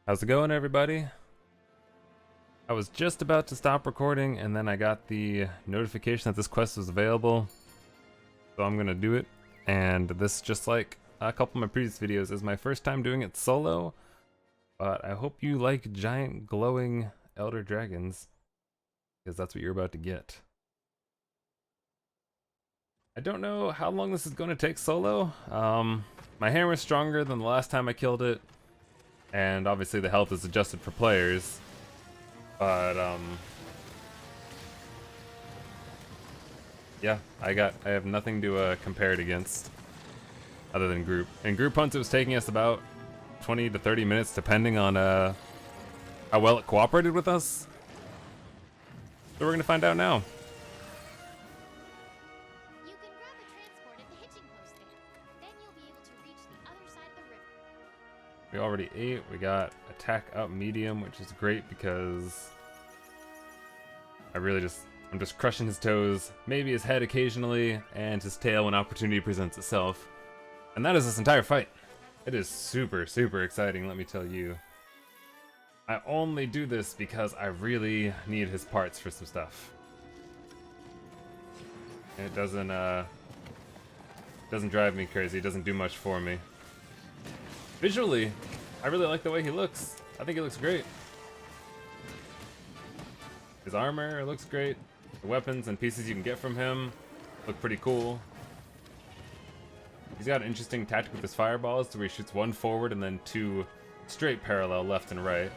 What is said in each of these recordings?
How's it going, everybody? I was just about to stop recording and then I got the notification that this quest was available. So I'm gonna do it. And this, just like a couple of my previous videos, is my first time doing it solo. But I hope you like giant glowing elder dragons, because that's what you're about to get. I don't know how long this is going to take solo. My hammer's stronger than the last time I killed it. And obviously the health is adjusted for players. But yeah, I have nothing to compare it against other than group. In group hunts, it was taking us about 20 to 30 minutes, depending on how well it cooperated with us. So we're gonna find out now. You can grab a transport at the hitching post there. Then you'll be able to reach the other side of the river. We already ate. We got attack up medium, which is great because I'm just crushing his toes, maybe his head occasionally, and his tail when opportunity presents itself. And that is this entire fight. It is super, super exciting, let me tell you. I only do this because I really need his parts for some stuff. And it doesn't drive me crazy, it doesn't do much for me. Visually, I really like the way he looks. I think he looks great. His armor looks great. The weapons and pieces you can get from him look pretty cool. He's got an interesting tactic with his fireballs, where he shoots one forward and then two straight parallel left and right.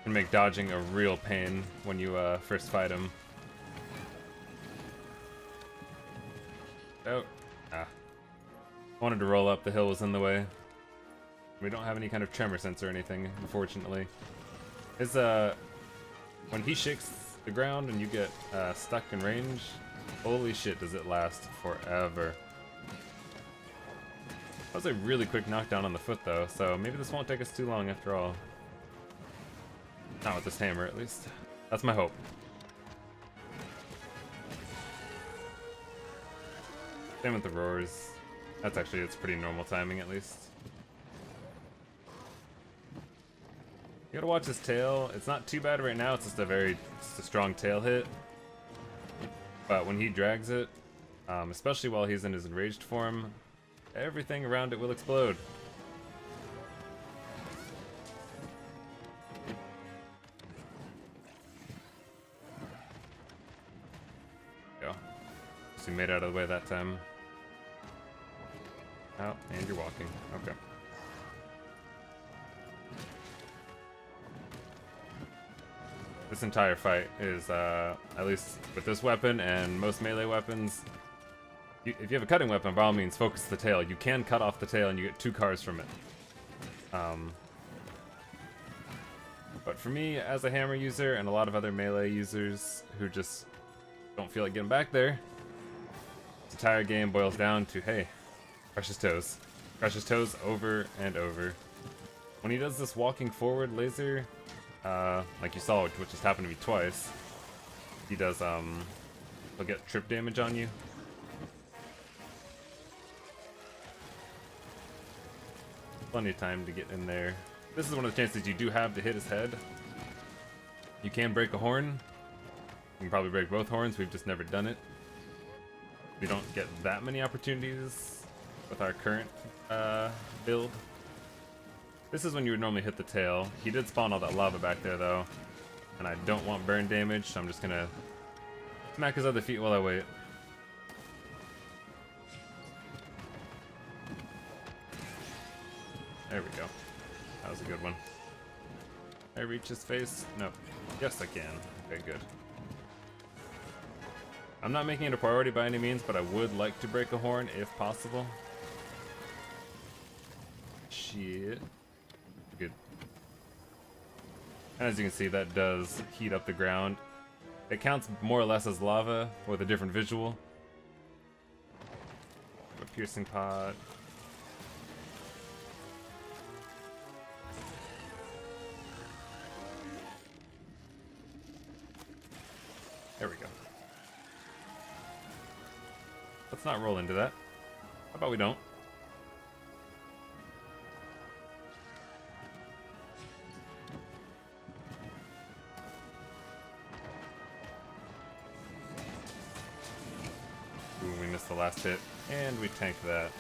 Can make dodging a real pain when you first fight him. Oh, wanted to roll up, the hill was in the way. We don't have any kind of tremor sense or anything, unfortunately. His when he shakes the ground and you get stuck in range, holy shit, does it last forever. That was a really quick knockdown on the foot though, so maybe this won't take us too long after all. Not with this hammer, at least. That's my hope. Same with the roars. It's pretty normal timing at least. You gotta watch his tail. It's not too bad right now, it's just a strong tail hit. But when he drags it, especially while he's in his enraged form, everything around it will explode. Go. So he made it out of the way that time. Oh, and you're walking. Okay. This entire fight is, at least with this weapon and most melee weapons, if you have a cutting weapon, by all means, focus the tail. You can cut off the tail and you get 2 cars from it. But for me, as a hammer user, and a lot of other melee users who just don't feel like getting back there, this entire game boils down to, hey, crush his toes. Crush his toes over and over. When he does this walking forward laser, like you saw, which just happened to me twice, he does, he'll get trip damage on you. Plenty of time to get in there. This is one of the chances you do have to hit his head. You can break a horn. You can probably break both horns, we've just never done it. We don't get that many opportunities with our current build. This is when you would normally hit the tail. He did spawn all that lava back there though, and I don't want burn damage, so I'm just gonna smack his other feet while I wait. There we go. That was a good one. Can I reach his face? Nope. Yes, I can. Okay, good. I'm not making it a priority by any means, but I would like to break a horn if possible. Shit. Good. And as you can see, that does heat up the ground. It counts more or less as lava with a different visual. A piercing pot. There we go. Let's not roll into that. How about we don't? missed the last hit, and we tanked that.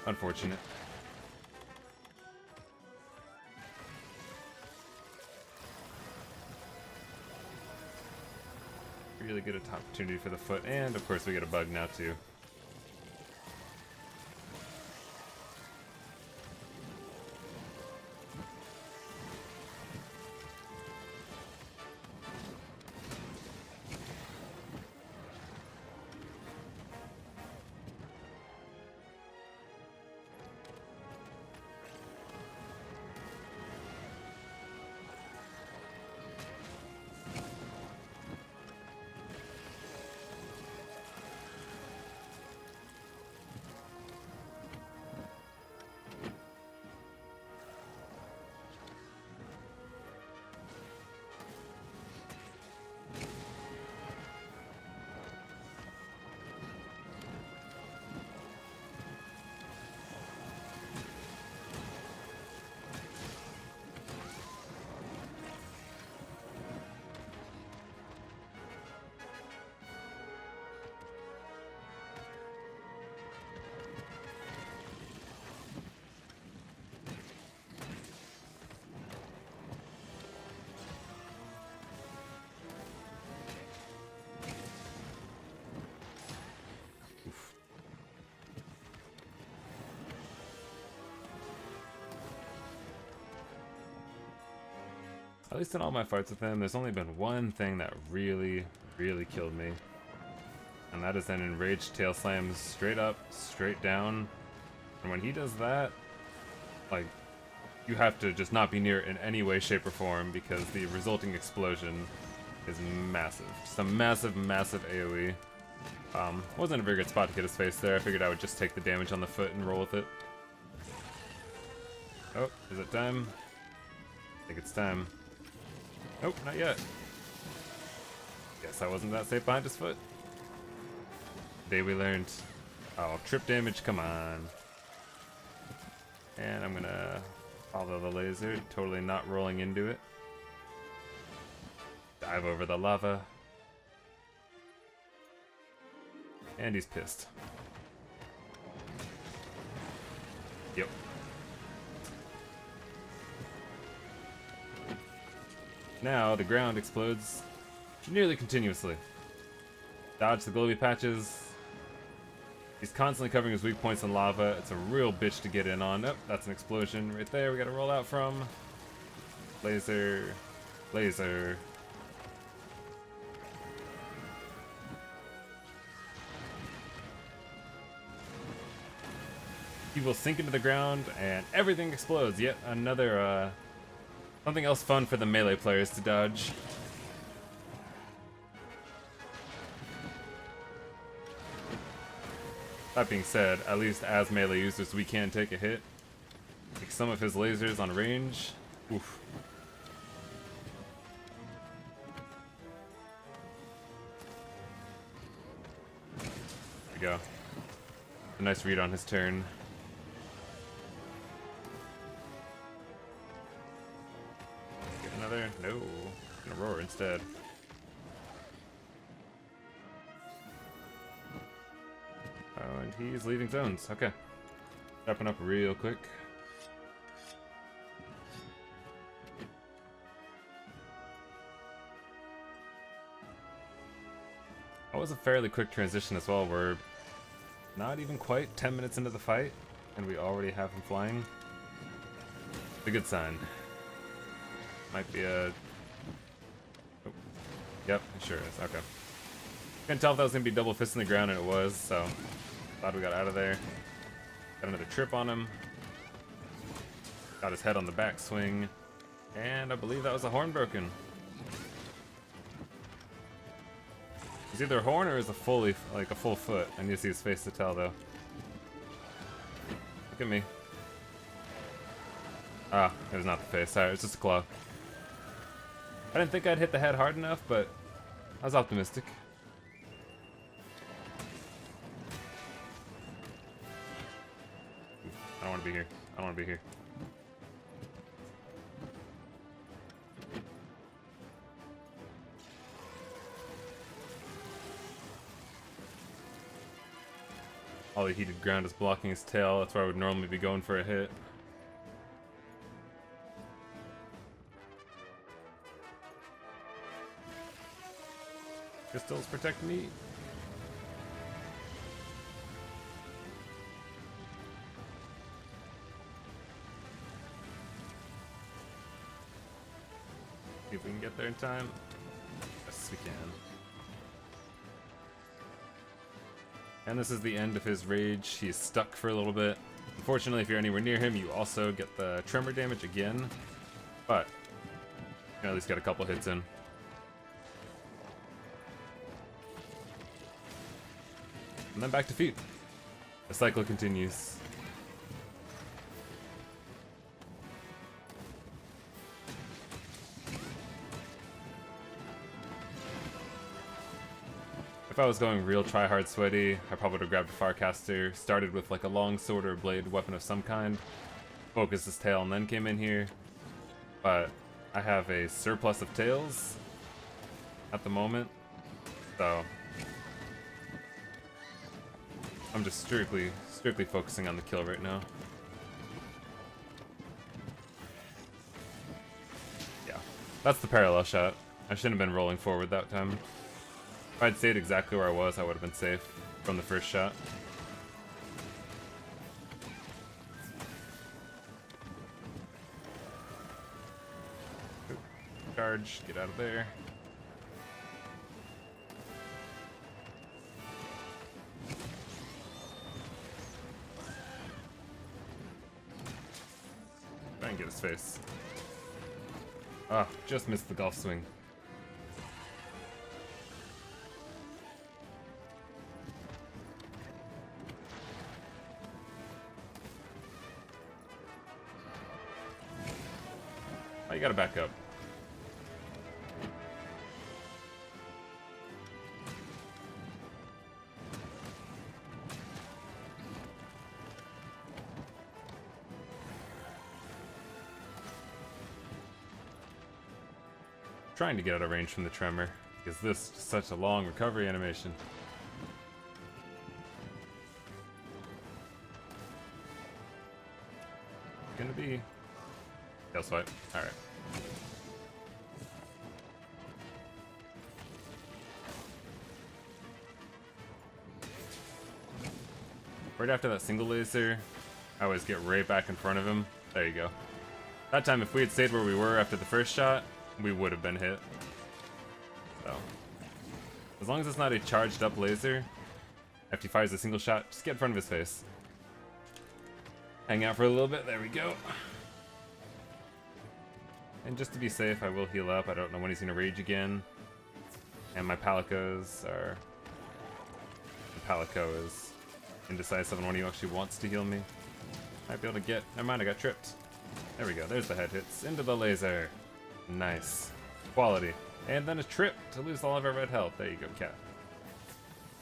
Unfortunate. Really good opportunity for the foot, and of course we get a bug now too. At least in all my fights with him, there's only been one thing that really killed me. And that is an enraged tail slam straight up, straight down. And when he does that, like, you have to just not be near it in any way, shape, or form because the resulting explosion is massive. Just a massive AoE. Wasn't a very good spot to get his face there. I figured I would just take the damage on the foot and roll with it. Oh, is it time? I think it's time. Nope, not yet. Guess I wasn't that safe behind his foot. Today we learned. Oh, trip damage, come on. And I'm gonna follow the laser, totally not rolling into it. Dive over the lava. And he's pissed. Yep. Now the ground explodes nearly continuously. Dodge the glowy patches. He's constantly covering his weak points in lava. It's a real bitch to get in on. Oh, that's an explosion right there. We gotta roll out from. Laser. Laser. He will sink into the ground and everything explodes. Yet another, something else fun for the melee players to dodge. That being said, at least as melee users, we can take a hit. Take some of his lasers on range. Oof. There we go. A nice read on his turn. Get another? No. Gonna roar instead. Oh, and he's leaving zones. Okay. Stepping up real quick. That was a fairly quick transition as well. We're not even quite 10 minutes into the fight, and we already have him flying. It's a good sign. Might be a... Oh. Yep, it sure is. Okay. Couldn't tell if that was going to be double fist in the ground, and it was, so... Glad we got out of there. Got another trip on him. Got his head on the backswing. And I believe that was a horn broken. It's either a horn or is a fully, like a full foot. I need to see his face to tell though. Look at me. Ah, it was not the face. Sorry, it's just a claw. I didn't think I'd hit the head hard enough, but I was optimistic. I don't want to be here. I don't want to be here. All the heated ground is blocking his tail. That's where I would normally be going for a hit. Crystals protect me. See if we can get there in time. Yes, we can. And this is the end of his rage. He's stuck for a little bit. Unfortunately, if you're anywhere near him, you also get the tremor damage again. But you at least got a couple hits in. And then back to feet. The cycle continues. If I was going real try-hard sweaty, I probably would have grabbed a Farcaster, started with like a long sword or blade weapon of some kind, focused his tail, and then came in here. But I have a surplus of tails at the moment, so I'm just strictly focusing on the kill right now. Yeah, that's the parallel shot. I shouldn't have been rolling forward that time. If I'd stayed exactly where I was, I would have been safe from the first shot. Oop. Charge, get out of there. Try and get his face. Ah, just missed the golf swing. Oh, you gotta back up. Trying to get out of range from the tremor, because this is such a long recovery animation. Gonna be tail swipe. Alright. Right after that single laser, I always get right back in front of him. There you go. That time, if we had stayed where we were after the first shot, we would have been hit. So, as long as it's not a charged up laser, after he fires a single shot, just get in front of his face. Hang out for a little bit, there we go. And just to be safe, I will heal up. I don't know when he's gonna rage again. And my Palicos are... The Palico is indecisive on when he actually wants to heal me. Might be able to get... Never mind, I got tripped. There we go, there's the head hits. Into the laser. Nice. Quality. And then a trip to lose all of our red health. There you go, cat.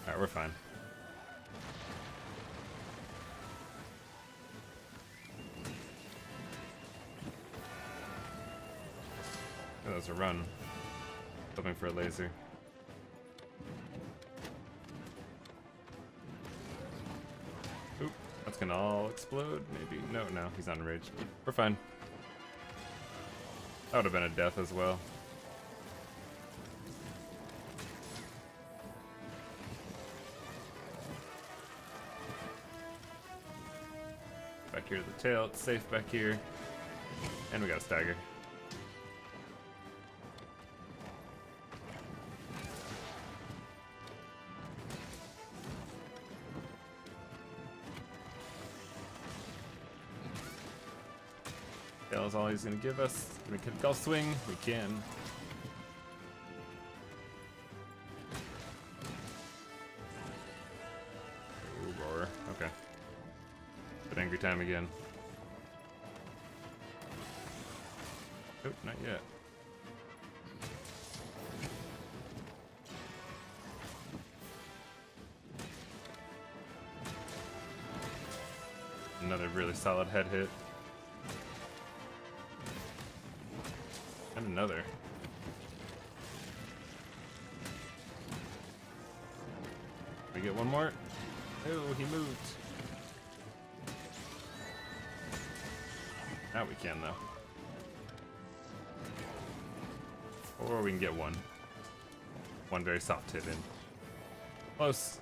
Alright, we're fine. Oh, that was a run. Hoping for a laser. Oop, that's gonna all explode, maybe? No, he's not enraged. We're fine. That would have been a death as well. Back here to the tail, it's safe back here. And we got a stagger. Tail is all he's gonna give us. Can we get a golf swing? We can. Ooh, roar. Okay. But angry time again. Oh, not yet. Another really solid head hit. And another. We get one more. Oh, he moved. Now we can, though. Or we can get one. One very soft hit in. Close.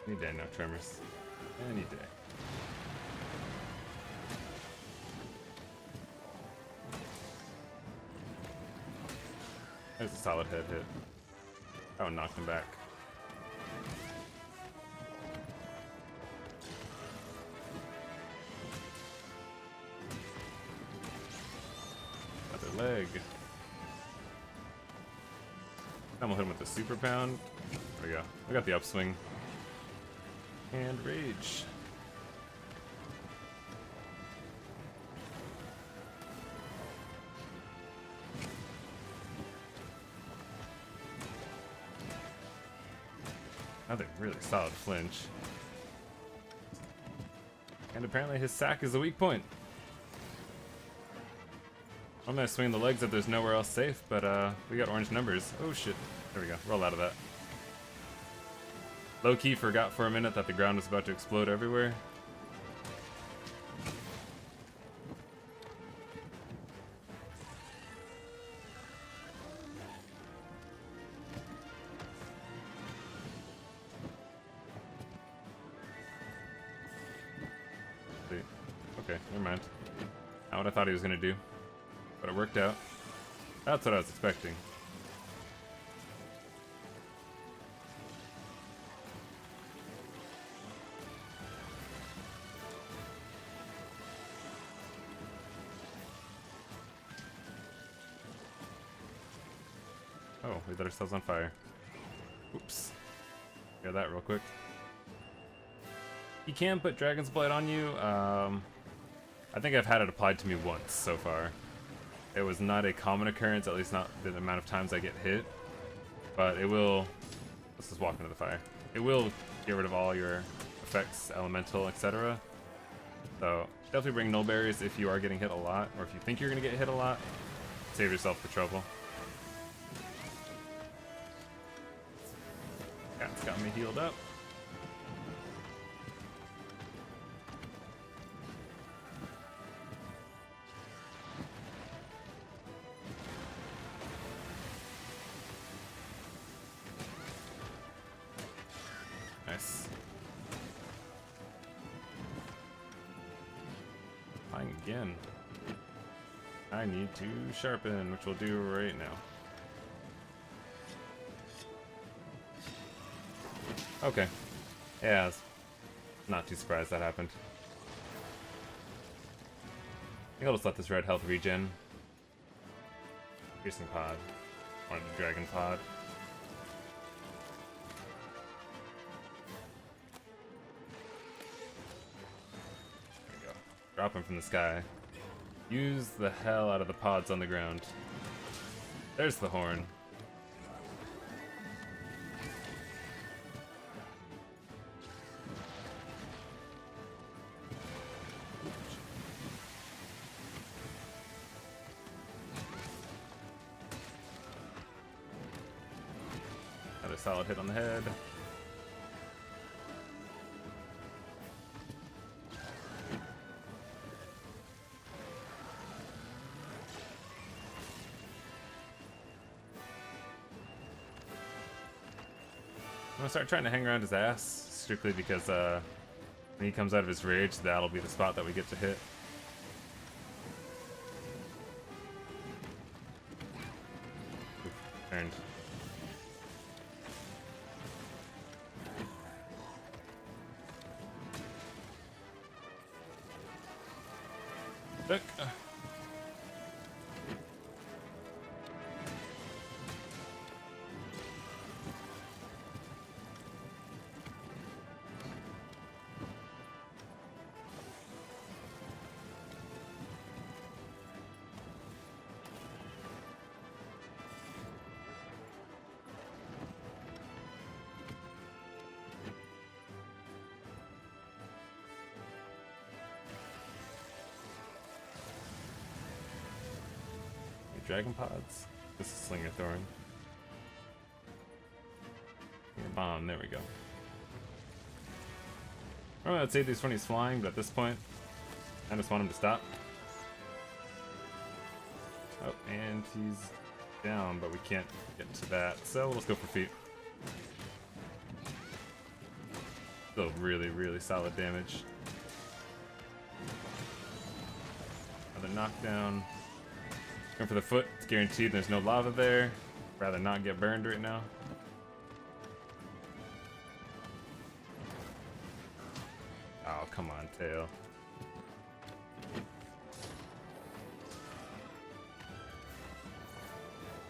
Any day, no tremors. Any day. There's a solid head hit. That one knocked him back. Another leg. I'm gonna hit him with the super pound. There we go. We got the upswing. And rage. Another really solid flinch. And apparently his sack is the weak point. I'm gonna swing the legs if there's nowhere else safe, but we got orange numbers. Oh shit. There we go. Roll out of that. Low-key forgot for a minute that the ground was about to explode everywhere. Okay, never mind. Not what I thought he was gonna do, but it worked out. That's what I was expecting. Oh, we lit ourselves on fire. Oops. Get that real quick. You can put Dragon's Blight on you. I think I've had it applied to me once so far. It was not a common occurrence, at least not the amount of times I get hit. But it will... Let's just walk into the fire. It will get rid of all your effects, elemental, etc. So definitely bring null berries if you are getting hit a lot, or if you think you're going to get hit a lot. Save yourself the trouble. Cat's got me healed up. Nice. Flying again. I need to sharpen, which we'll do right now. Okay. Yeah, I was not too surprised that happened. I think I'll just let this red health regen. Piercing pod. Or the dragon pod. There we go. Drop him from the sky. Use the hell out of the pods on the ground. There's the horn. Another solid hit on the head. I'm gonna start trying to hang around his ass, strictly because when he comes out of his rage, that'll be the spot that we get to hit. Oof, turned. Look. dragon pods? This is Slinger Thorn. Slinger Bomb, there we go. Normally I'd say this when he's flying, but at this point, I just want him to stop. Oh, and he's down, but we can't get to that, so let's go for feet. Still really, really solid damage. Another knockdown. Going for the foot, it's guaranteed there's no lava there. Rather not get burned right now. Oh, come on, tail.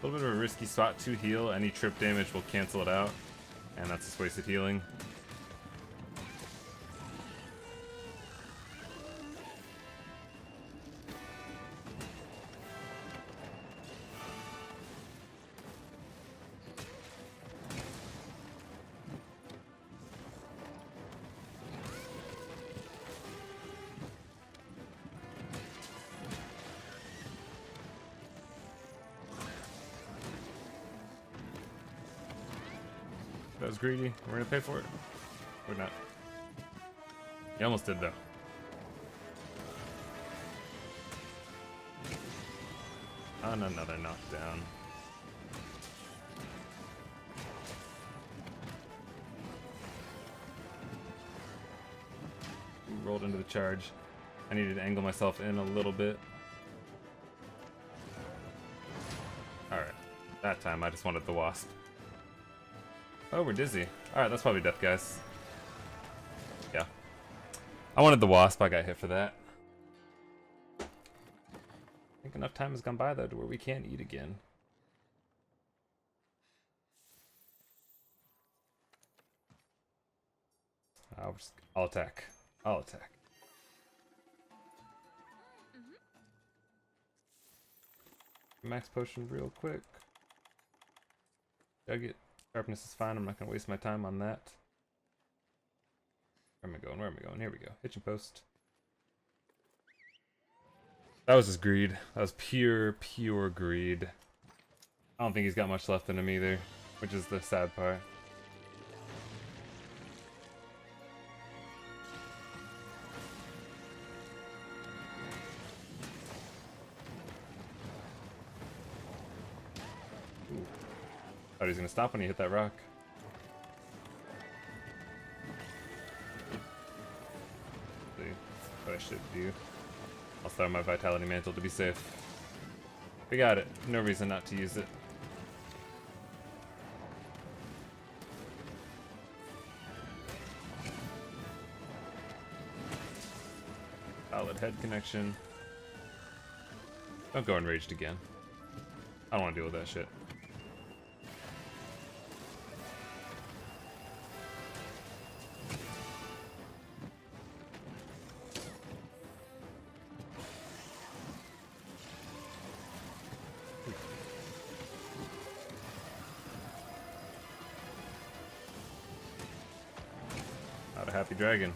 A little bit of a risky spot to heal. Any trip damage will cancel it out. And that's just wasted healing. That was greedy. We're gonna pay for it. Or not. You almost did though. On another knockdown. Rolled into the charge. I needed to angle myself in a little bit. Alright. That time I just wanted the wasp. Oh, we're dizzy. Alright, that's probably death, guys. Yeah. I wanted the wasp, I got hit for that. I think enough time has gone by, though, to where we can't eat again. I'll attack. I'll attack. Max potion real quick. Dug it. Sharpness is fine, I'm not going to waste my time on that. Where am I going? Where am I going? Here we go. Hitching post. That was just greed. That was pure, pure greed. I don't think he's got much left in him either, which is the sad part. Thought he was gonna stop when he hit that rock. See what I should do. I'll start my Vitality Mantle to be safe. We got it. No reason not to use it. Solid head connection. Don't go enraged again. I don't want to deal with that shit. Not a happy dragon.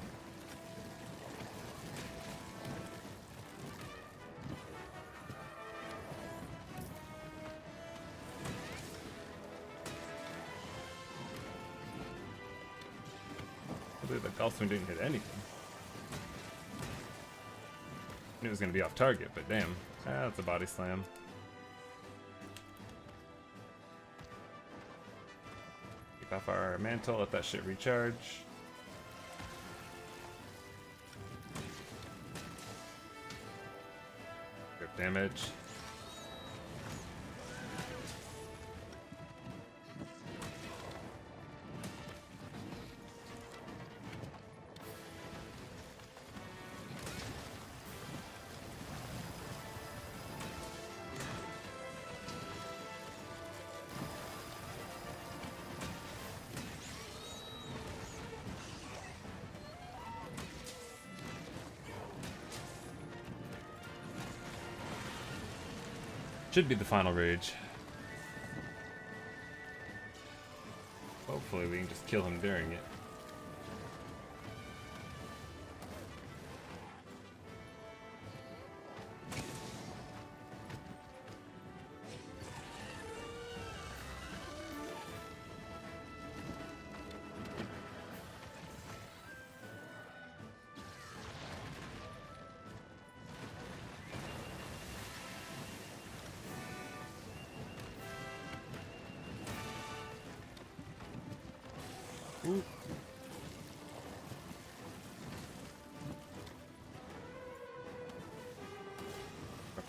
I believe that golf swing didn't hit anything. I knew it was going to be off target, but damn. Ah, that's a body slam. Keep off our mantle, let that shit recharge. Grip damage. Should be the final rage. Hopefully we can just kill him during it.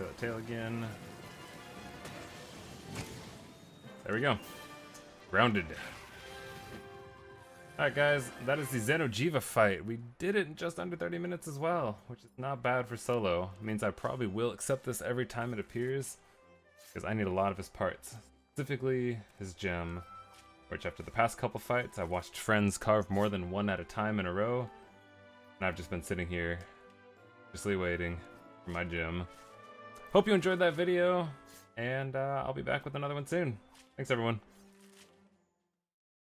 Tail, tail again. There we go. Grounded. Alright guys, that is the Xeno'jiiva fight. We did it in just under 30 minutes as well, which is not bad for solo. It means I probably will accept this every time it appears, because I need a lot of his parts. Specifically, his gem, which after the past couple fights, I watched friends carve more than one at a time in a row, and I've just been sitting here, just waiting for my gem. Hope you enjoyed that video, and I'll be back with another one soon. Thanks everyone.